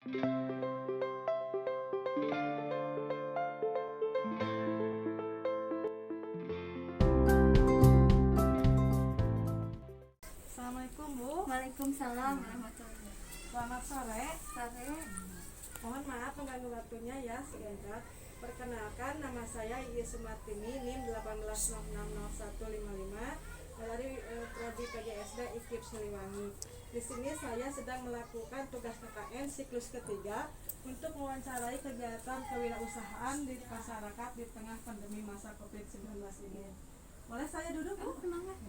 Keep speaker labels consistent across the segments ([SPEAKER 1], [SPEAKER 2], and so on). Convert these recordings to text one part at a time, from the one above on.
[SPEAKER 1] Assalamualaikum Bu.
[SPEAKER 2] Waalaikumsalam warahmatullahi
[SPEAKER 1] Selamat sore.
[SPEAKER 2] wabarakatuh.
[SPEAKER 1] Mohon maaf mengganggu waktunya ya sebentar. Perkenalkan, nama saya Iis Sumartini, NIM 18066155 dari Prodi PGSD IKIP Siliwangi. Di sini saya sedang melakukan tugas KKN siklus ketiga untuk mewawancarai kegiatan kewirausahaan di masyarakat di tengah pandemi masa COVID-19 ini. Boleh saya duduk? Bu?
[SPEAKER 2] Semangat.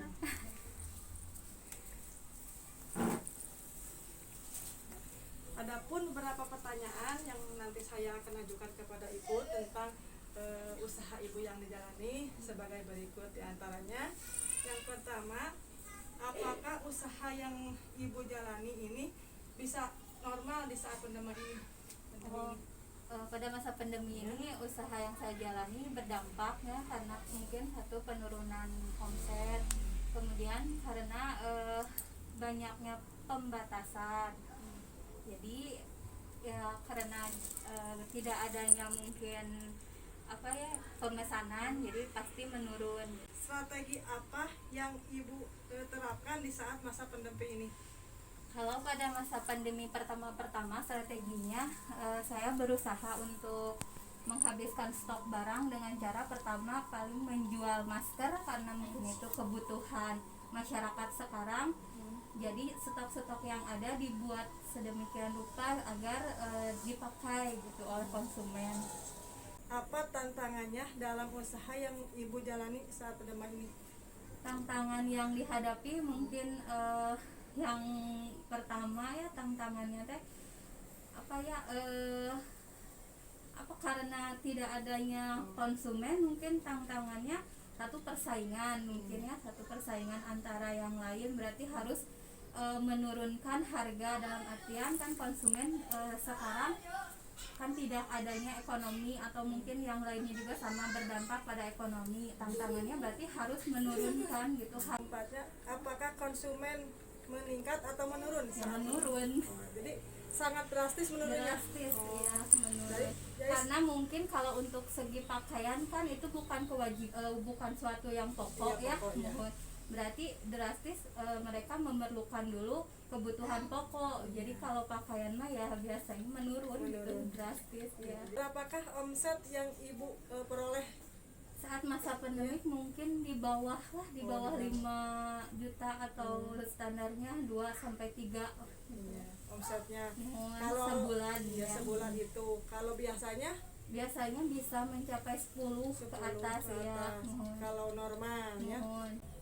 [SPEAKER 1] Adapun beberapa pertanyaan yang nanti saya akan ajukan kepada Ibu tentang usaha Ibu yang dijalani sebagai berikut diantaranya. Yang pertama, apakah usaha yang Ibu jalani ini bisa normal di saat pandemi ini?
[SPEAKER 2] Pada masa pandemi ini usaha yang saya jalani berdampak ya, karena mungkin satu penurunan omset, kemudian karena banyaknya pembatasan. Jadi ya karena tidak adanya mungkin pemesanan, jadi pasti menurun.
[SPEAKER 1] Strategi apa yang Ibu terapkan di saat masa pandemi ini?
[SPEAKER 2] Kalau pada masa pandemi pertama strateginya saya berusaha untuk menghabiskan stok barang dengan cara pertama paling menjual masker, karena mungkin itu kebutuhan masyarakat sekarang. Jadi stok-stok yang ada dibuat sedemikian rupa agar dipakai gitu oleh konsumen.
[SPEAKER 1] Apa tantangannya dalam usaha yang Ibu jalani saat pandemi ini?
[SPEAKER 2] Tantangan yang dihadapi mungkin yang pertama ya, tantangannya teh karena tidak adanya konsumen, mungkin tantangannya satu persaingan antara yang lain, berarti harus menurunkan harga, dalam artian kan konsumen sekarang kan tidak adanya ekonomi, atau mungkin yang lainnya juga sama berdampak pada ekonomi. Tantangannya berarti harus menurunkan gitu.
[SPEAKER 1] Apakah konsumen meningkat atau menurun?
[SPEAKER 2] Menurun.
[SPEAKER 1] Jadi sangat drastis menurunnya.
[SPEAKER 2] Iya, menurun. Karena mungkin kalau untuk segi pakaian kan itu bukan suatu yang pokok ya. Berarti drastis mereka memerlukan dulu kebutuhan pokok. Jadi kalau pakaian mah ya biasanya menurun. Gitu, drastis ya.
[SPEAKER 1] Berapakah omset yang Ibu peroleh
[SPEAKER 2] saat masa pandemi? Mungkin di bawah 5 juta atau standarnya 2 sampai 3
[SPEAKER 1] omsetnya.
[SPEAKER 2] Kalau sebulan
[SPEAKER 1] ya, sebulan itu. Kalau biasanya
[SPEAKER 2] bisa mencapai 10 ke atas ya.
[SPEAKER 1] Kalau normal ya.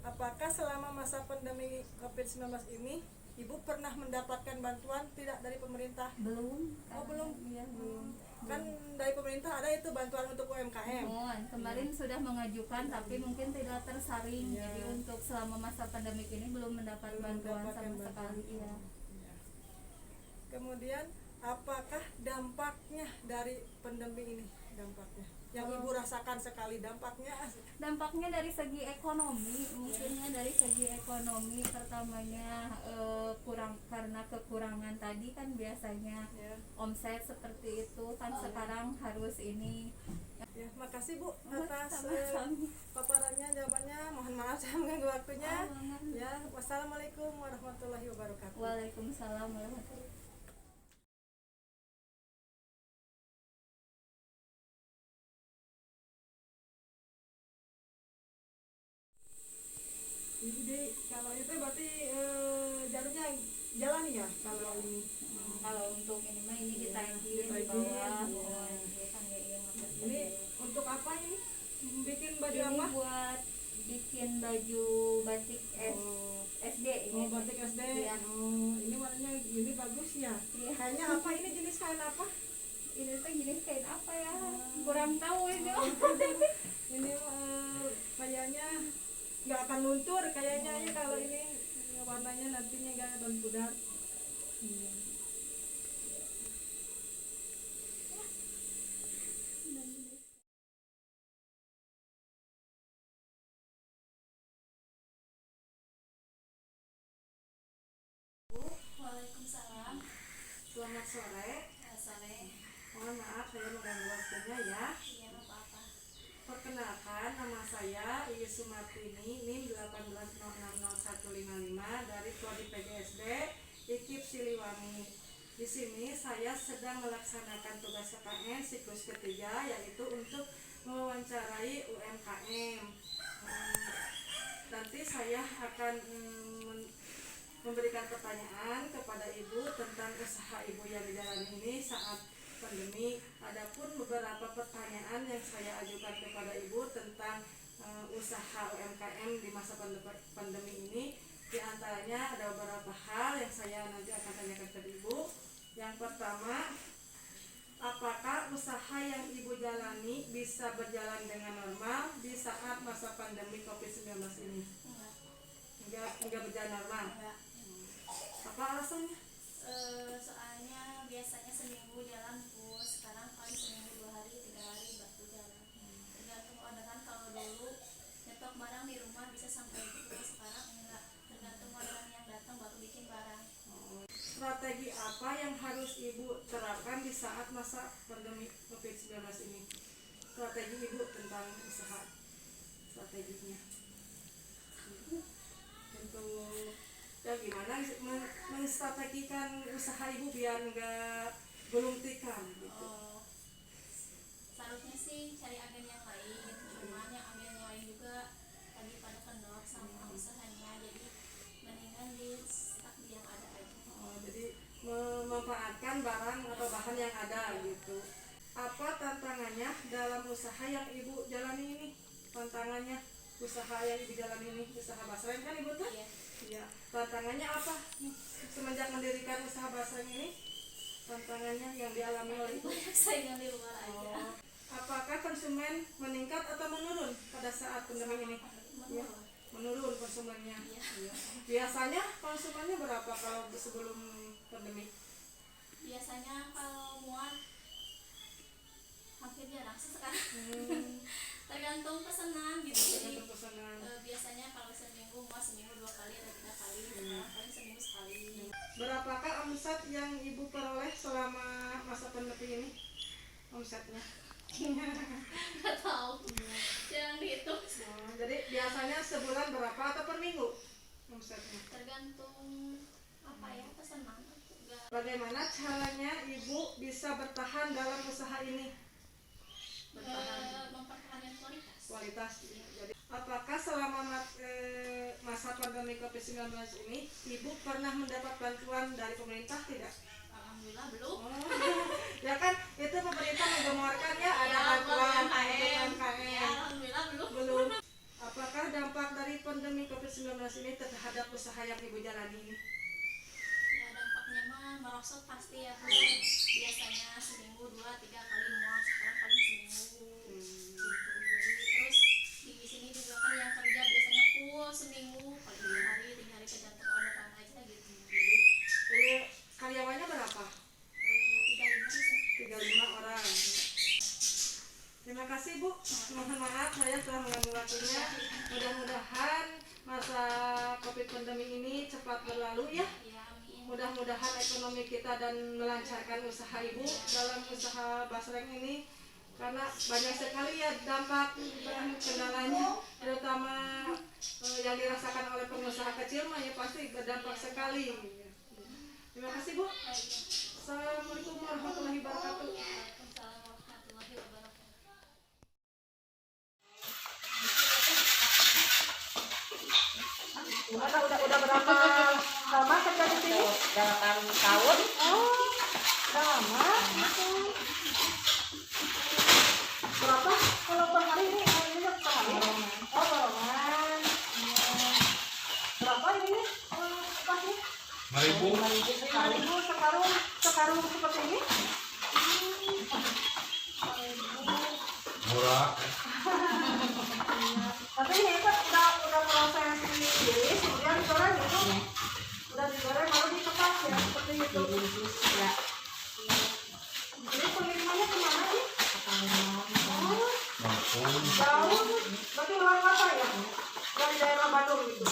[SPEAKER 1] Apakah selama masa pandemi COVID-19 ini Ibu pernah mendapatkan bantuan tidak dari pemerintah?
[SPEAKER 2] Belum.
[SPEAKER 1] Belum.
[SPEAKER 2] Iya, belum.
[SPEAKER 1] Kan dari pemerintah ada itu bantuan untuk UMKM.
[SPEAKER 2] Kemarin sudah mengajukan tapi mungkin tidak tersaring. Jadi untuk selama masa pandemi ini belum mendapat bantuan sama sekali. Iya.
[SPEAKER 1] Kemudian apakah dampaknya dari pandemi ini? Dampaknya yang Ibu rasakan sekali dampaknya
[SPEAKER 2] dari segi ekonomi, mungkinnya dari segi ekonomi pertamanya karena kekurangan tadi kan biasanya omset seperti itu kan sekarang harus ini.
[SPEAKER 1] Ya, makasih Bu atas paparannya, jawabannya. Mohon maaf saya mengganggu waktunya. Ya, wassalamualaikum warahmatullahi wabarakatuh.
[SPEAKER 2] Waalaikumsalam warahmatullahi wabarakatuh.
[SPEAKER 1] Jadi kalau itu berarti jalurnya jalan ya kalau ini.
[SPEAKER 2] Kalau untuk ini mah ini ditaikin di bawah.
[SPEAKER 1] Ini untuk apa ini? Bikin baju
[SPEAKER 2] ini
[SPEAKER 1] apa?
[SPEAKER 2] Buat bikin baju batik SD ini.
[SPEAKER 1] Batik SD.
[SPEAKER 2] Ya.
[SPEAKER 1] Ini warnanya ini bagus ya. Kayaknya apa ini, jenis kain apa?
[SPEAKER 2] Ini tuh jenis kain apa ya? Kurang tahu ini.
[SPEAKER 1] Ini kayaknya nggak akan luntur kayaknya ya kalau ini warnanya nantinya nggak akan pudar.
[SPEAKER 2] Waalaikumsalam.
[SPEAKER 1] Selamat sore. Mohon maaf saya mengganggu waktunya ya.
[SPEAKER 2] Iya, nggak apa-apa.
[SPEAKER 1] Perkenalkan, nama saya Iis Sumartini, NIM 180600155 dari Prodi PGSD IKIP Siliwangi. Di sini saya sedang melaksanakan tugas KKN siklus ketiga, yaitu untuk mewawancarai UMKM. Nanti saya akan memberikan pertanyaan kepada Ibu tentang usaha Ibu yang dijalani ini saat pandemi. Adapun beberapa pertanyaan yang saya ajukan kepada Ibu tentang usaha UMKM di masa pandemi ini, di antaranya ada beberapa hal yang saya nanti akan tanyakan ke Ibu. Yang pertama, apakah usaha yang Ibu jalani bisa berjalan dengan normal di saat masa pandemi COVID-19 ini? Enggak berjalan normal.
[SPEAKER 2] Enggak.
[SPEAKER 1] Apa alasannya?
[SPEAKER 2] Soalnya biasanya seminggu jalan bus, sekarang paling seminggu 2 hari 3 hari baru jalan. Tergantung orderan. Kalau dulu nyetok barang di rumah bisa sampai gitu, sekarang enggak, tergantung orderan yang datang baru bikin barang.
[SPEAKER 1] Strategi apa yang harus Ibu terapkan di saat masa pandemi COVID-19 ini? Strategi Ibu tentang usaha, strateginya untuk ya gimana menstrategikan usaha Ibu biar nggak gulung tikar gitu.
[SPEAKER 2] Seharusnya sih cari agen yang lain gitu, cuman yang agen yang lain juga lagi pada kendor sama usahanya, jadi mendingan di stuck di yang ada aja.
[SPEAKER 1] Jadi memanfaatkan barang atau bahan yang ada gitu. Apa tantangannya dalam usaha yang Ibu jalani ini? Tantangannya usaha yang Ibu jalani ini, usaha basreng kan Ibu tuh?
[SPEAKER 2] Iya.
[SPEAKER 1] Iya. Tantangannya apa? Semenjak mendirikan usaha basreng ini, tantangannya yang dialami oleh Ibu?
[SPEAKER 2] Banyak saingan di luar aja.
[SPEAKER 1] Apakah konsumen meningkat atau menurun pada saat pandemi ini? Ya, menurun konsumennya.
[SPEAKER 2] Iya.
[SPEAKER 1] Biasanya konsumennya berapa kalau sebelum pandemi?
[SPEAKER 2] Biasanya kalau muat hampir jarang sih sekarang. Tergantung pesanan gitu. Jadi
[SPEAKER 1] Tergantung pesanan.
[SPEAKER 2] biasanya kalau seminggu muat seminggu 2 kali atau 3 kali, sekarang paling seminggu sekali.
[SPEAKER 1] Berapakah omset yang Ibu peroleh selama masa pandemi ini? Omsetnya?
[SPEAKER 2] Nggak tahu, jarang dihitung.
[SPEAKER 1] Jadi biasanya sebulan berapa atau per minggu omsetnya?
[SPEAKER 2] Tergantung apa ya, pesanan juga.
[SPEAKER 1] Bagaimana caranya Ibu bisa bertahan dalam usaha ini?
[SPEAKER 2] Mempertahankan
[SPEAKER 1] Kualitas. Jadi, apakah selama masa pandemi COVID-19 ini Ibu pernah mendapat bantuan dari pemerintah tidak?
[SPEAKER 2] Alhamdulillah belum.
[SPEAKER 1] Ya kan itu pemerintah menggemborkan ya ada bantuan untuk UMKM.
[SPEAKER 2] Alhamdulillah belum.
[SPEAKER 1] Belum. Apakah dampak dari pandemi COVID-19 ini terhadap usaha yang Ibu jalani ini?
[SPEAKER 2] Ya dampaknya mah merosot pasti ya Bu. Biasanya seminggu 2-3 kali muat, sekarang paling seminggu. Gitu. Jadi terus di sini juga kan yang kerja biasanya full seminggu, paling 2 hari 3 hari tergantung orderan aja gitu.
[SPEAKER 1] Jadi karyawannya berapa?
[SPEAKER 2] 35 sih.
[SPEAKER 1] 35 orang. Terima kasih Bu. Mohon maaf saya telah mengganggu waktunya. Mudah-mudahan masa COVID pandemi ini cepat berlalu ya.
[SPEAKER 2] Ya amin.
[SPEAKER 1] Mudah-mudahan ekonomi kita dan melancarkan usaha Ibu dalam usaha basreng ini, karena banyak sekali ya dampak dan kendalanya, terutama yang dirasakan oleh pengusaha kecil mah ya pasti berdampak sekali. Terima kasih Bu. Assalamualaikum warahmatullahi wabarakatuh.
[SPEAKER 2] Waalaikumsalam warahmatullahi wabarakatuh.
[SPEAKER 1] Udah berapa lama kerja di sini?
[SPEAKER 3] Udah 8 tahun.
[SPEAKER 1] Oh, udah lama. Berapa kalau per hari ini? Ini per hari? Oh, borongan. Berapa ini? Upahnya?
[SPEAKER 3] 5.000.
[SPEAKER 1] 5.000 sekarung seperti ini?
[SPEAKER 3] Murah.
[SPEAKER 1] Tapi ini kan udah proses diiris, kemudian digoreng itu, udah digoreng baru dikepas ya seperti itu.
[SPEAKER 3] Ya.
[SPEAKER 1] Jadi pengirimannya kemana sih?
[SPEAKER 3] Maupun
[SPEAKER 1] Jauh, berarti luar kota ya? Dari daerah Bandung gitu.